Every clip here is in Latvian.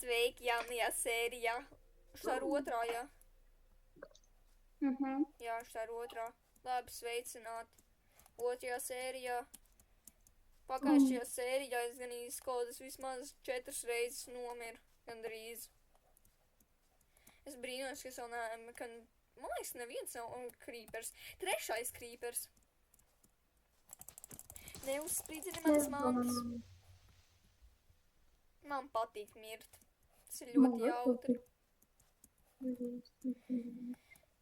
Sveiki jaunajā sērijā. Šā ir otrā, jā. Jā, šā ir otrā. Labi, sveicināti. Otrajā sērijā. Pagājušajā sērijā es gan izkodas vismaz 4 reizes nomiru. Gandrīz. Es brīnos, ka es vēl neesmu, ka, man liekas, neviens nav creepers. Trešais creepers. Neuzspridzini manas mammas. Man patīk mirt. Tas ir ļoti jautri.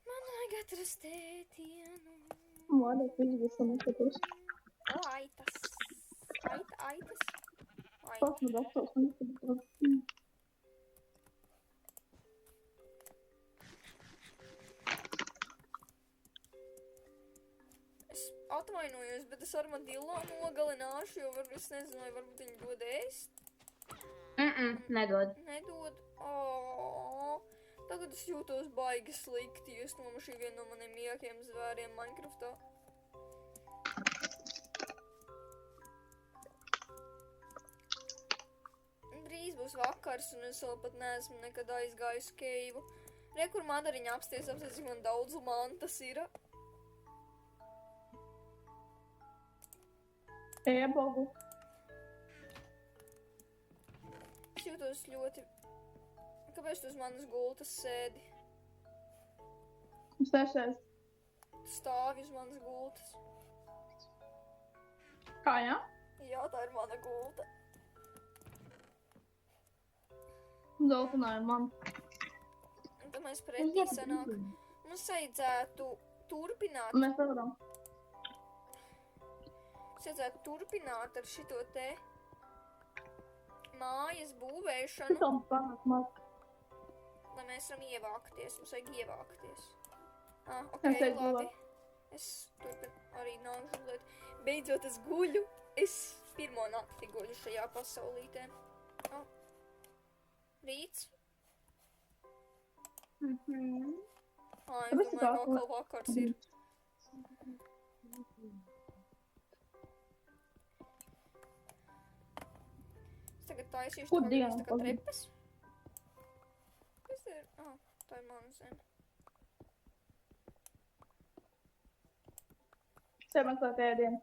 Man vajag atrast ēdienu. O, aitas. Aitas. Es atvainojos, bet es armadillo nogalināšu, jo es nezinu, vai varbūt viņi dod ēst. Nedod. Nedod. Tagad es jūtos baigi slikti, jo es nomašīju vienu no maniem mīļākajiem zvēriem Minecraftā. Drīz būs vakars, un es vēl pat neesmu nekad aizgājusi keivu. Re, kur madariņa apsties, cik man daudz mantas ir. Ebogu. Es jūtos ļoti... Kāpēc tu uz manas gultas sēdi? Es nesēs. Tu stāvi uz manas gultas. Kā, jā? Jā, tā ir mana gulta. Zeltināja man. Un tad mēs pretī sanāk. Mums vajadzētu turpināt. Mēs nevaram. Mums vajadzētu turpināt ar šito te mājas būvēšanu. Šitom pārāk maz. Lai mēs varam ievākties. Mums vajag ievākties. Ok, Es eju labi. gulēt. Es turpin arī nāku gulēt. Beidzot es guļu. Es pirmo nakti guļu šajā pasaulītē. Rīts. Es domāju, vēl vakars ir. Es tagad taisīšu Kur tā diena kā trepes. Kas ir? Tā ir mana zeme. Sev meklēt ēdienu.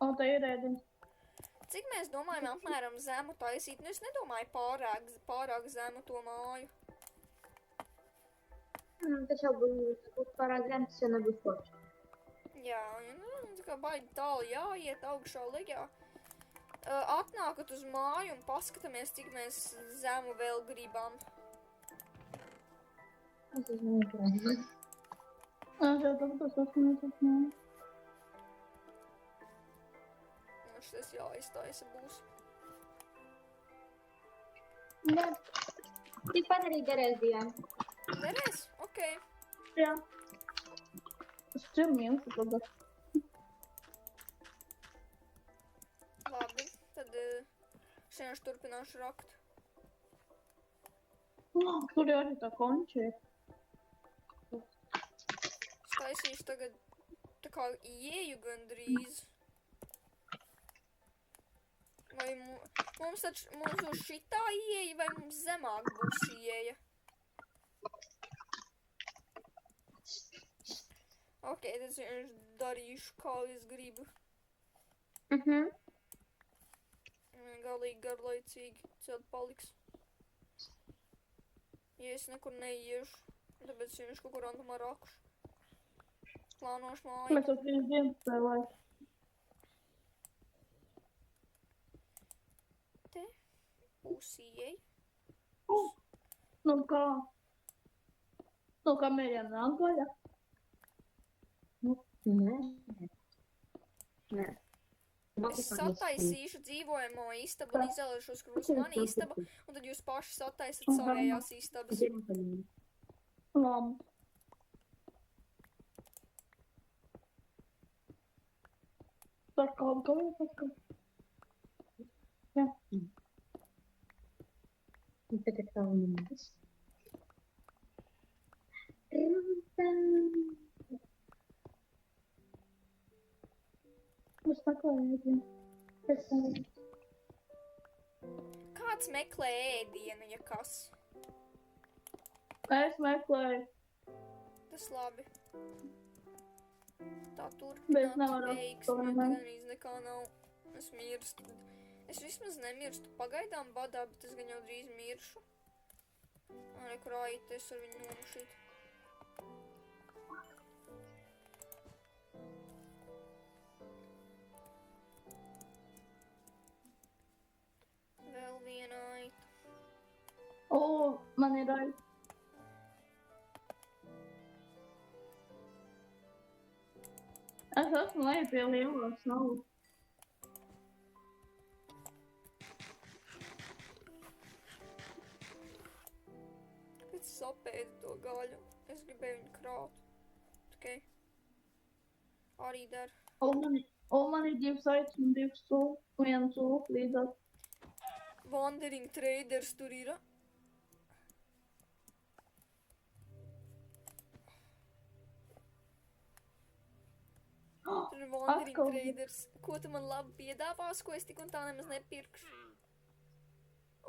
Un te ir ēdiens. Cik mēs domājam apmēram zemu taisīt? Nu, es nedomāju pārāk zemu to māju. Tas jau būtu pārāk zemes, jo nebūs forši. Jā, tā kā baigi tālu jāiet augšā lejā. Atnākat uz māju un paskatāmies, cik mēs zemu vēl gribam. Es esmu neprātīgi. Es jau tas esmu. Šitas jāiztaisa būs. Jā. Tikpat arī derēs bijām. Derēs? Ok. Jā. Es čirmienu tagad. Labi, tad šodien es turpināšu rakt. Tur jau arī tā konča ir. Es taisīšu tagad tā kā ieju gandrīz. Vai mums uz šitā ieeja, vai mums zemāk būs ieeja? Ok, tad es darīšu, kā es gribu. Galīgi garlaicīgi celt paliks. Ja es nekur neiešu, tāpēc vienkārši kaut kur randumā rakšu. Plānošu māju. Mēs jau 3 dienas spēlēju. Te būs ieeja. Nu kā? Nu kā mērķiem nāk gaļa? Nē. Es sataisīšu dzīvojamo istabu un izvēlēšos, kur būs mana istaba, un tad jūs paši sataisat savējās istabas. Labi. Par kādu kaut kā? Jā. Tagad savu numurs. Es meklēju ēdienu. Es Kāds meklē ēdienu, ja kas? Es meklēju, Tas labi. Tā bet es turpināt nevaru veiksmi, jo to te gandrīz nekā nav. Es mirstu. Es vismaz nemirstu pagaidām badā, bet es gan jau drīz miršu. Arī kur aities ar viņu nomušīt. Vēl viena aita. O, man ir aiz. Es esmu lejā pie lielās naudas. Pēc es apēdu to gaļu. Es gribēju viņu kraut. Tikai arī der. Un man ir 2 aitas un 2 sūku, 1 sūku līdzās. Wandering Traders tur ir. Tur ir Wandering Atkal. Traders. Ko tu man labi piedāvās, ko es tik un tā nemaz nepirkšu?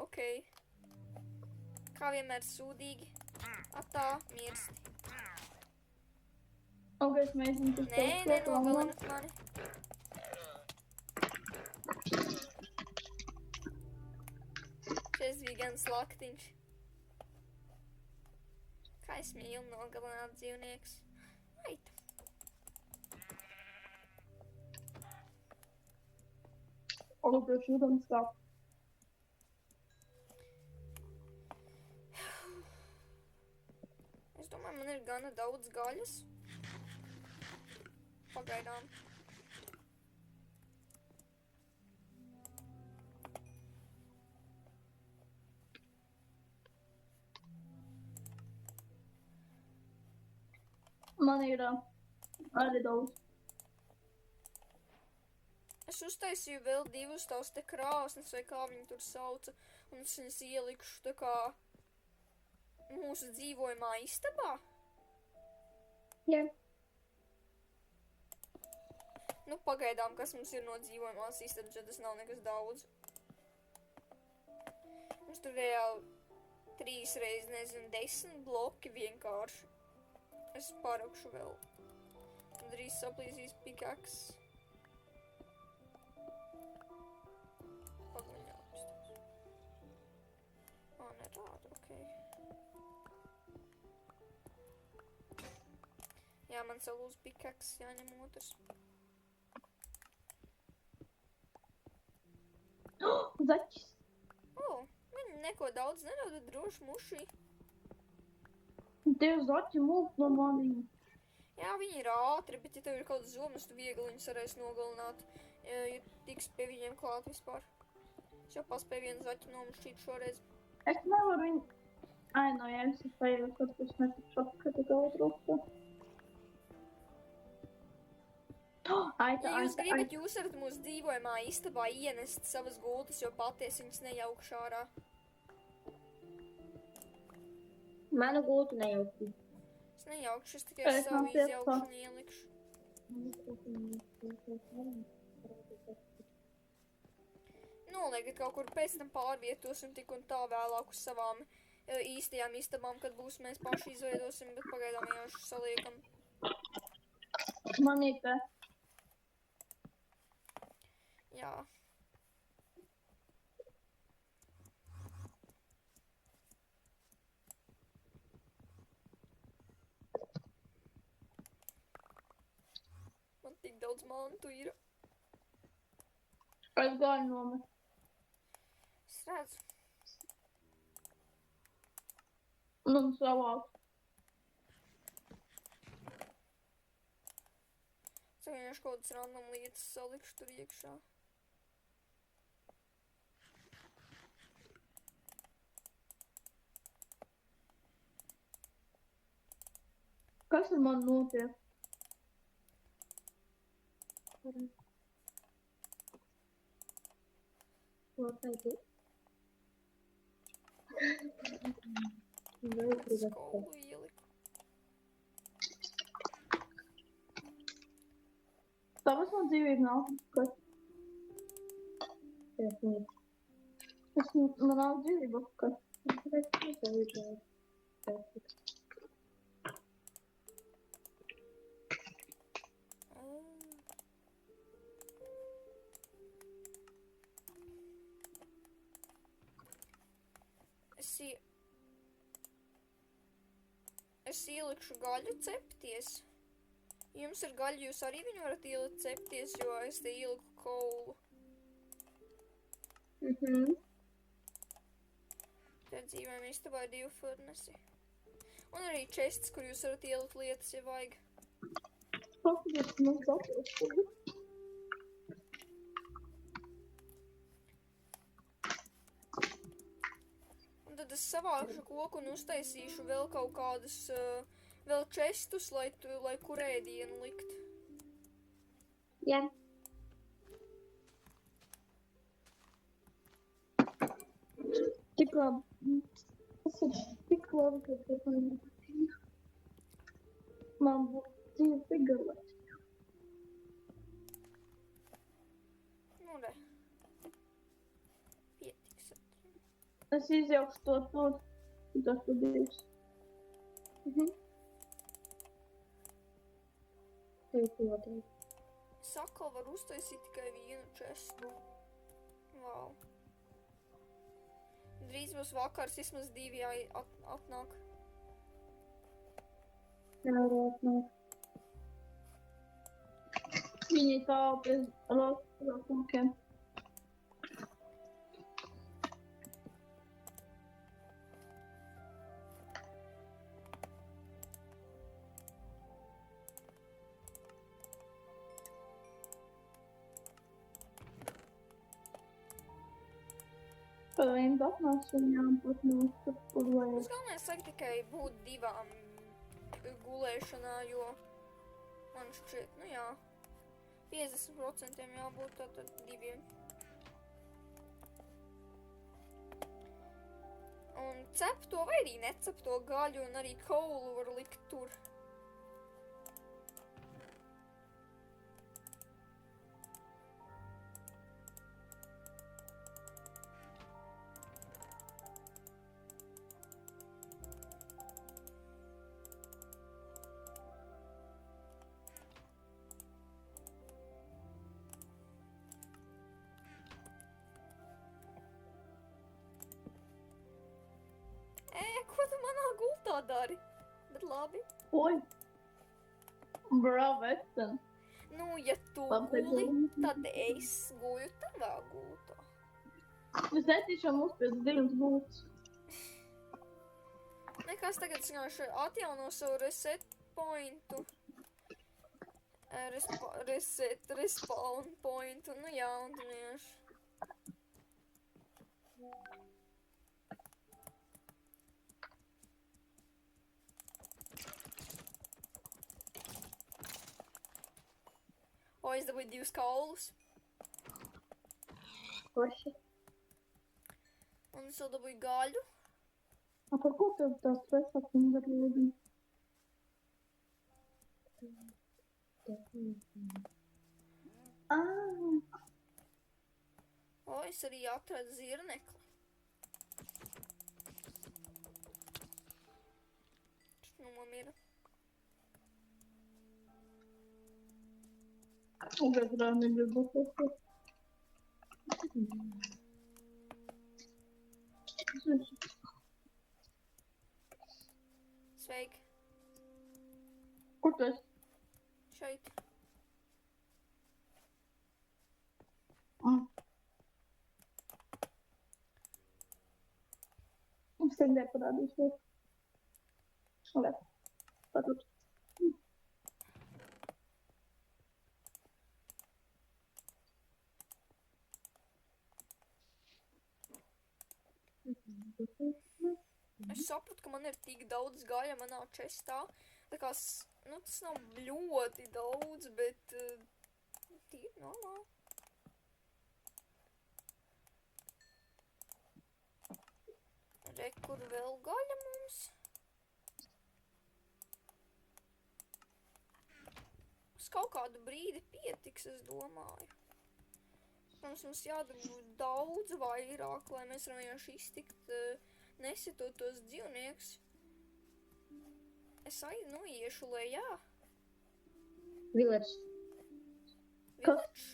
Ok. Kā vienmēr sūdīgi. Atā, mirsti. Ok, es mēģinu tik Nē, nenogalinat mani. Šis bija gan slaktiņš. Kā es mīlu nogalināt dzīvniekus. Aita. O, pie šūdam stāv. Es domāju, man ir gana daudz gaļas. Pagaidām. Man ir arī daudz. Es uztaisīju vēl 2 tās te krāsnes, vai kā viņi tur sauca, un es viņas ielikšu tā kā mūsu dzīvojamā istabā. Jā. Nu, pagaidām, kas mums ir no dzīvojamās istabas, jo tas nav nekas daudz. Mums tur reāli 3 reiz, nezinu, 10 bloki vienkārši. Es parakšu vēl. Un drīz saplīsīs pikaks. Pagaļņā apstāst. Ne tāda, okei. Jā, man salūz pikaks, jāņem otrs. Zaķis. Viņi neko daudz nerada, droši muši. Tie zaķi mūk no maniem. Jā, viņi ir ātri, bet ja tev ir kaut zomas, tu viegli viņus varēs nogalināt, ja tiks pie viņiem klāt vispār. Es jau paspēju vienu zaķi nomušķīt šoreiz. Es nevaru viņu... Ai, no jā, es spēju, kad es netiku šoku, kad tu trūkstu. Aita, Ja jūs gribat, jūs varat mūsu dzīvojamā istabā ienest savas gultas, jo patiesi viņas nejaukšu ārā. Manu gultu nejauktu. Es nejaukšu, es tikai Es savu man piecā. izjaukšanu ielikšu. Noliekat kaut kur pēc tam pārvietosim tik un tā vēlāk uz savām īstajām istabām, kad būs mēs paši izveidosim, bet pagaidām vienkārši saliekam. Man ir te. Jā. Man tik daudz mantu ir. Es gāju nomest. Es redzu. Un savāk. Es vienkārši kaut kādas random lietas salikšu tur iekšā. Kas ar mani notiek? Ko taidi? Skolu ieliku. Tāpēc man dzīvība nav. Kas? Man nav dzīvība, ka Es ielikšu gaļu cepties. Jums ir gaļa, jūs arī viņu varat ielikt cepties, jo es te ieliku koulu. Te dzīvojam istabā 2 furnesi. Un arī čests, kur jūs varat ielikt lietas, ja vajag. paskaties, mums atrast. Un tad es savākšu koku un uztaisīšu vēl kaut kādus, vēl čestus, lai kur ēdienu likt. Jā. Tik labi. Tas ir tik labi, ka tas man nepatīk. Man būtu dzīve figurēt. Nu, re. Pietiks. Es izjaukšu to sūdu. Tas tu divs. Sakal var uztaisīt tikai vienu čestu. Vau. Drīz būs vakars, vismaz 2 atnāk. Viņi tālu pēc rāsnākiem. Par vienu atnāks viņām pat mūsu purlēju. Mums galvenais saka tikai būt 2 gulēšanā, jo man šķiet, nu jā, 50% jābūt tātad 2. Un cep to vai arī necep to gaļu un arī koulu var likt tur. Ko tu manā gultā dari? Bet labi. Oi! Bravo, Ethan! Nu, ja tu guli, tad es guļu tavā gultā. Es netīšām uzspēc 2 gultas. Nekas tagad vienkārši atjauno savu reset pointu. Respawn pointu, nu jā, un tad vienkārši. O, es dabūju 2 kaulus. Forši. Un es vēl dabūju gaļu. Par ko tev tā stresākuma var lūdīt? O, es arī atradu zirnekli. Nomira. Ugatrā negribu būt. Sveiki. Kur tu esi? Šeit. Mums te neparādīsies. Labi. Patūk. Es sapratu, ka man ir tik daudz gaļa manā čestā. Tā kā, nu, tas nav ļoti daudz, bet tīri normāli. Re, kur vēl gaļa mums? Uz kaut kādu brīdi pietiks, es domāju. Mums jādara daudz vairāk, lai mēs varam vienkārši iztikt, nesitot tos dzīvniekus. Es iešu lejā. Village. Village.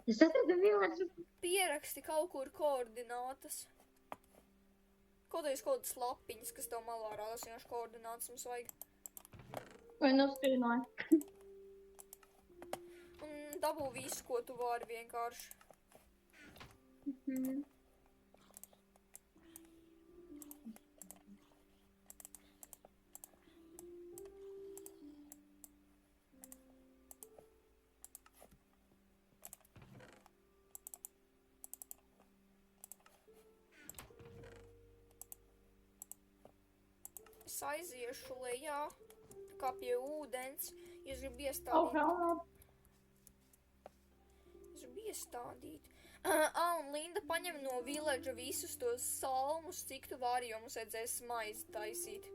Es atradu village. Pieraksti kaut kur koordinātas. Kaut kādas lapiņas, kas tev malā rādās, vienkārši koordinātas mums vajag. Vai noskatināju? Un dabū visu, ko tu vari vienkārši. Es aiziešu lejā, tā kā pie ūdens, ja es gribu iestādīt. Iestādīt. Un Linda paņem no village'a visus tos salmus, cik tu vari, jo mums vajadzēs maizi taisīt.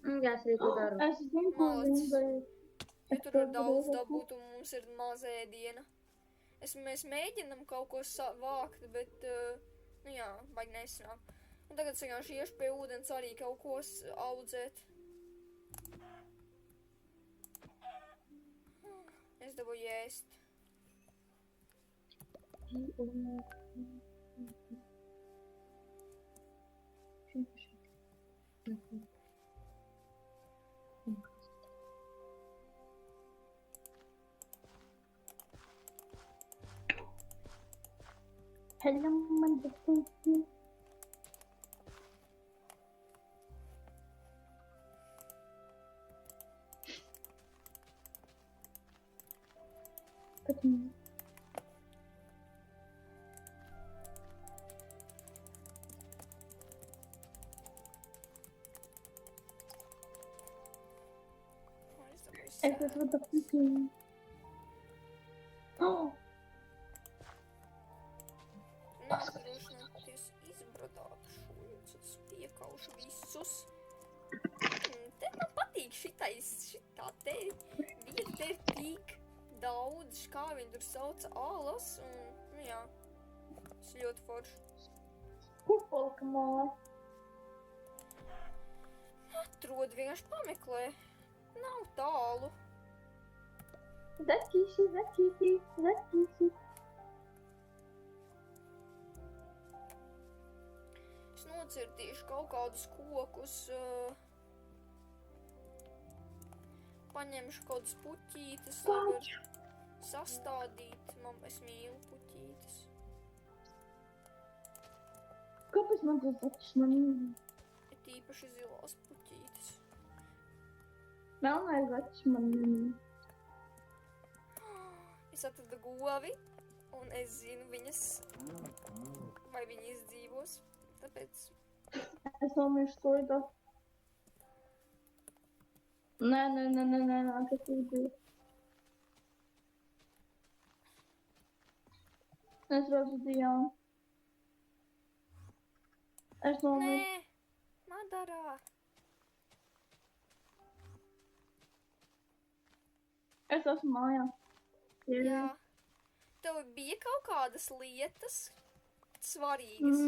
Jā, es arī to daru. Es zinu, ko viņi darīja. Ja tur ir daudz dabūt un mums ir maz ēdiena. Mēs mēģinam kaut ko vākt, bet, nu jā, baigi nesanāk. Un tagad es vienkārši iešu pie ūdens arī kaut ko audzēt. Es dabūju ēst. Hello, motherfucker. Es esmu dabūjusi. Nodrošināties izbradāt šūņus, es piekaušu visus. Te man patīk šitā te vieta ir tik daudz, kā viņi tur sauca alas, un, nu jā, tas ļoti forši. Kupolka māja. Atrod, vienkārši pameklē. Nav tālu. Zaķīši. Es nocirtīšu kaut kādus kokus, paņemšu kaut kādus puķītes, lai var sastādīt. Es mīlu puķītes. Kāpēc man tas zaķis man mīl? Ir tīpaši zilās puķītes. Melnais zaķis man mīl. Es atradu govi, un es zinu viņas, vai viņi izdzīvos, tāpēc... Es nomiršu slīdā. Nē, kas izdzīvo. Es redzu Diānu. Es nomiršu. Nē, Madarā. Es esmu mājā. Jā. Tev bija kaut kādas lietas svarīgas.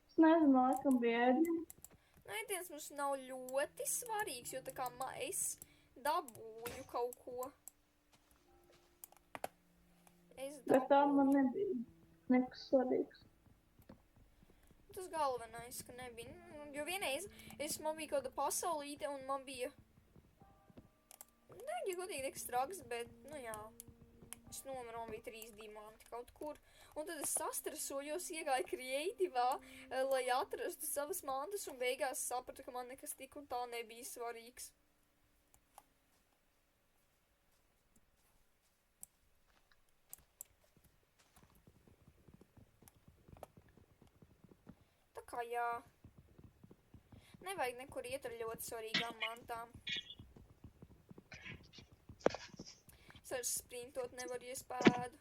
Es nezinu, laikam bija ēdiens. Ēdiens mums nav ļoti svarīgs, jo tā kā es dabūju kaut ko. Bet tā man nebija nekas svarīgs. Tas galvenais, ka nebija. Jo vienreiz man bija kaut kāda pasaulīte un man bija... Nē, ja godīgi nekas traks, bet, nu jā. Es nomiru, man bija 3 diamanti kaut kur. Un tad es sastresojos, iegāju creativā, lai atrastu savas mantas un beigās sapratu, ka man nekas tik un tā nebija svarīgs. Tā kā jā. Nevajag nekur iet ar ļoti svarīgām mantām. Es vairs sprintot nevaru iespēdu.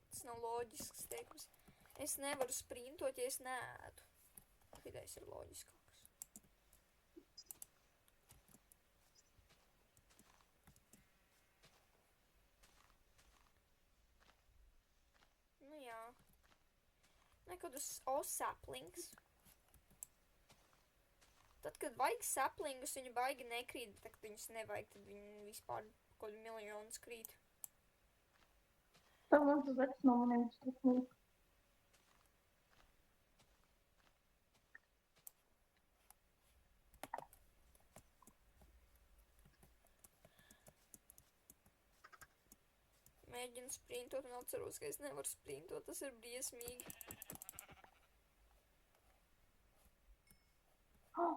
Tas nav loģisks teikums. Es nevaru sprintot, ja es neēdu. Šitais ir loģiskāks. Vajag kādus saplings. Tad, kad vajag saplingus, viņi baigi nekrīt, tad, kad viņus nevajag, tad viņi vispār kaut miljonus krīt. Tā man tas vecumā man neuztrauc. Mēģinu sprintot un atceros, ka es nevaru sprintot, tas ir briesmīgi.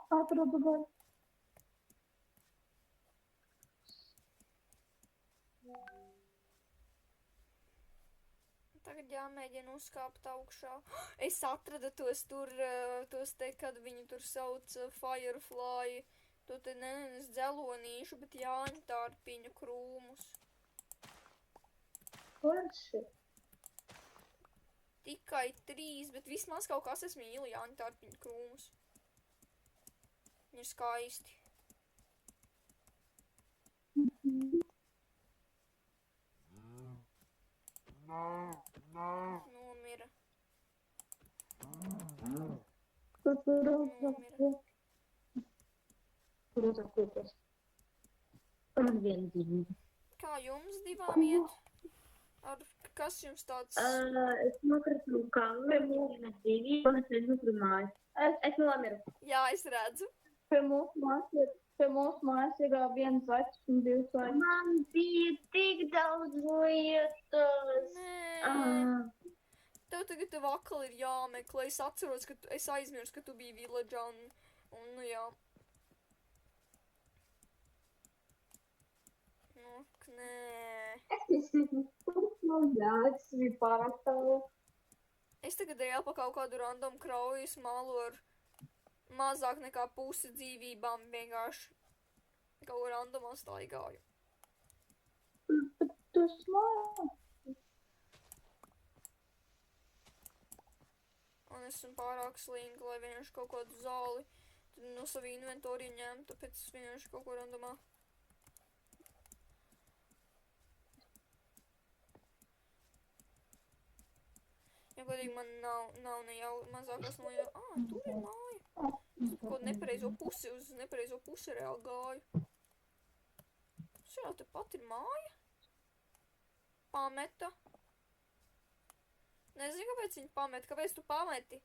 Atradu vai. Tagad jāmēģina uzkāpt augšā. Es atradu tos tur, tos te, kad viņi tur sauc Firefly, to te nevis dzelonīšu, bet jāņtārpiņu krūmus. Forši. Tikai 3, bet vismaz kaut kas es mīlu jāņtārpiņu krūmus. Viņi ir skaisti. Nomira. Nomira. Tur uzakūties. Un vienīgi. Kā jums divām iet? Ar kas jums tāds? Es nokratu no kalna, mūžina dzīvību, un es nezinu, kur mājas. Es nomiru. Jā, es redzu. Pie mūsu mājas iegāja viens zaķis un 2 zaķis. Man bija tik daudz lietas. Nē. Tev tagad tev atkal ir jāmeklē. Es atceros, ka es aizmirsu, ka tu biji village'ā un nu jā. Nu, nē. Jā, es biju pārāk tālu. Es tagad eju pa kaut kādu random kraujas malu ar mazāk nekā pusi dzīvībām, vienkārši kaut kā randomā staigāju. Bet tu smāji. Un esmu pārāk slinka, lai vienkārši kaut kādu zāli no savu inventoriju ņemtu, tāpēc es vienkārši kaut ko randomā. Ja godīgi man nav ne jau mazākās no jau... Tur ir māja. Es kaut nepareizo pusi reāli gāju. Šajā te pat ir māja. Pameta. Nezinu, kāpēc viņi pameta. Kāpēc tu pameti?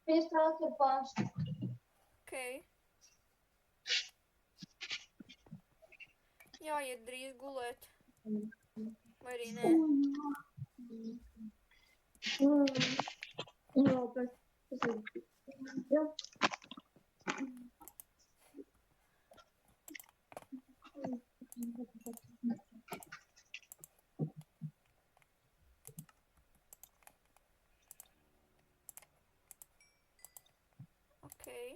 Viņš trauc ir paši. Okei. Jāiet drīz gulēt. Vai arī nē? Jā, bet tas ir. Jā. Okei.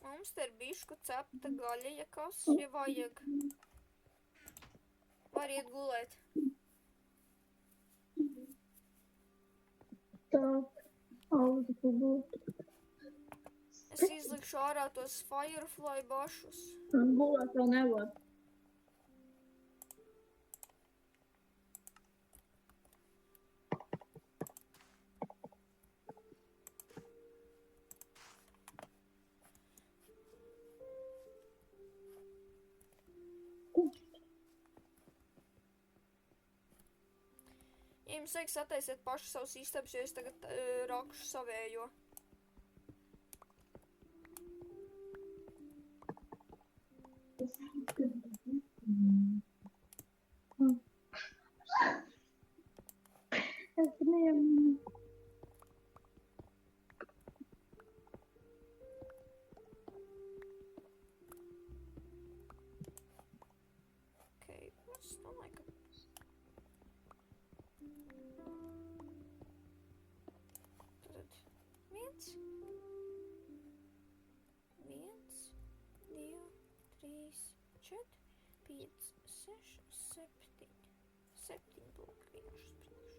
Mums te ir bišku cepta gaļa, ja kas, ja vajag. Var iet gulēt. Tā, auzi pagūt. Es izlikšu ārā tos Firefly bašus. Gulēt vēl nevar. Ja jums vajag sataisiet paši savus istabus, jo es tagad rakšu savējo. Es nezinu. Okei, es domāju, ka... Tad 1, 2, 3, 4, 5, 6, 7. 7 bloki vienkārši uz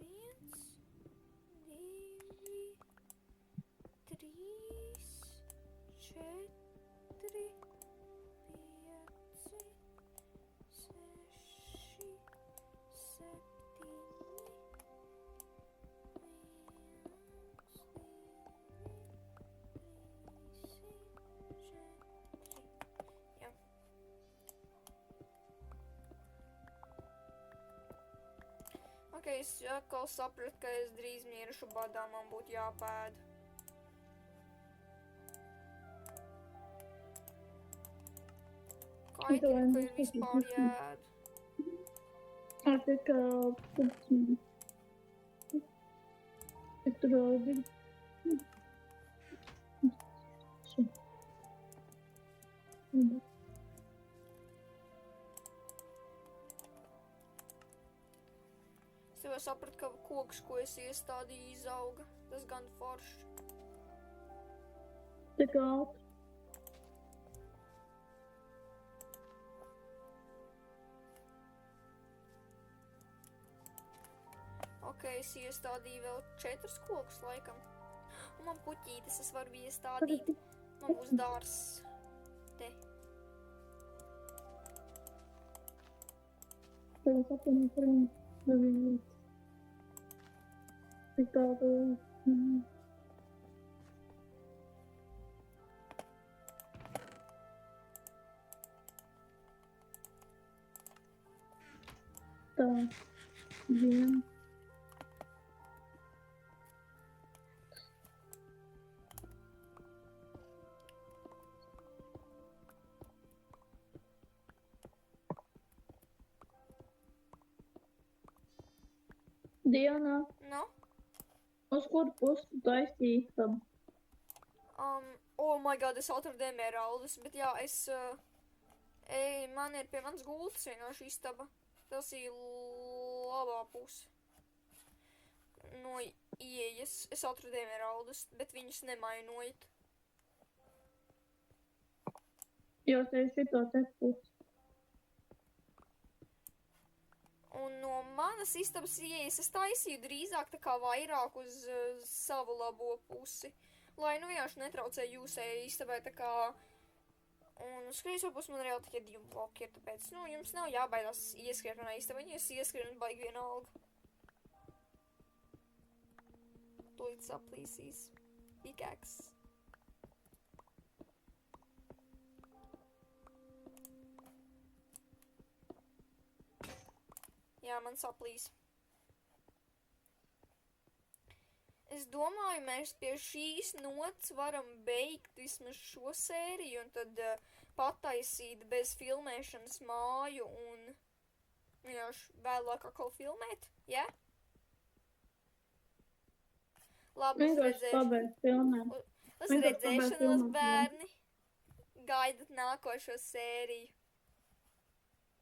priekšu. Ok, es atkal sapratu, ka es drīz miršu badā, man būtu jāpēd. Kaitinu, ka ir vispār jāēd. Tā kā es tur gribu. Es jau sapratu, ka koks, ko es iestādīju, izauga. Tas gan foršs. Tā kā Ok, es iestādīju vēl 4 kokus laikam. Un man puķītes es varu iestādīt. Man būs dārs. Te. tā sapņu tā tāda. Tā, vien. Diana, Nu? uz kuru pusi taisīja istabu? Oh my god, es atradu emeraldus, bet jā, man ir pie manas gultas vienkārši istaba. Tas ir labā puse. No ieejas es atradu emeraldus, bet viņus nemainojat. Jo te šito te pusi. Un no manas istabas ieejas es taisīju drīzāk tā kā vairāk uz savu labo pusi. Lai nu vienkārši netraucē jūsēji istabai tā kā. Un uz kreiso pusi man reāli tikai 2 bloki ir, tāpēc, nu, jums nav jābaidās ieskriet manā istabā, ja jūs ieskrienat baigi vienalga. Tūlīt saplīsīs. Pickaxe. Jā, man saplīs. Es domāju, mēs pie šīs nots varam beigt vismaz šo sēriju un tad pataisīt bez filmēšanas māju un vienkārši vēlāk atkal filmēt, jā? Yeah? Labi, uz redzēšanos, bērni. Gaidat nākošo sēriju.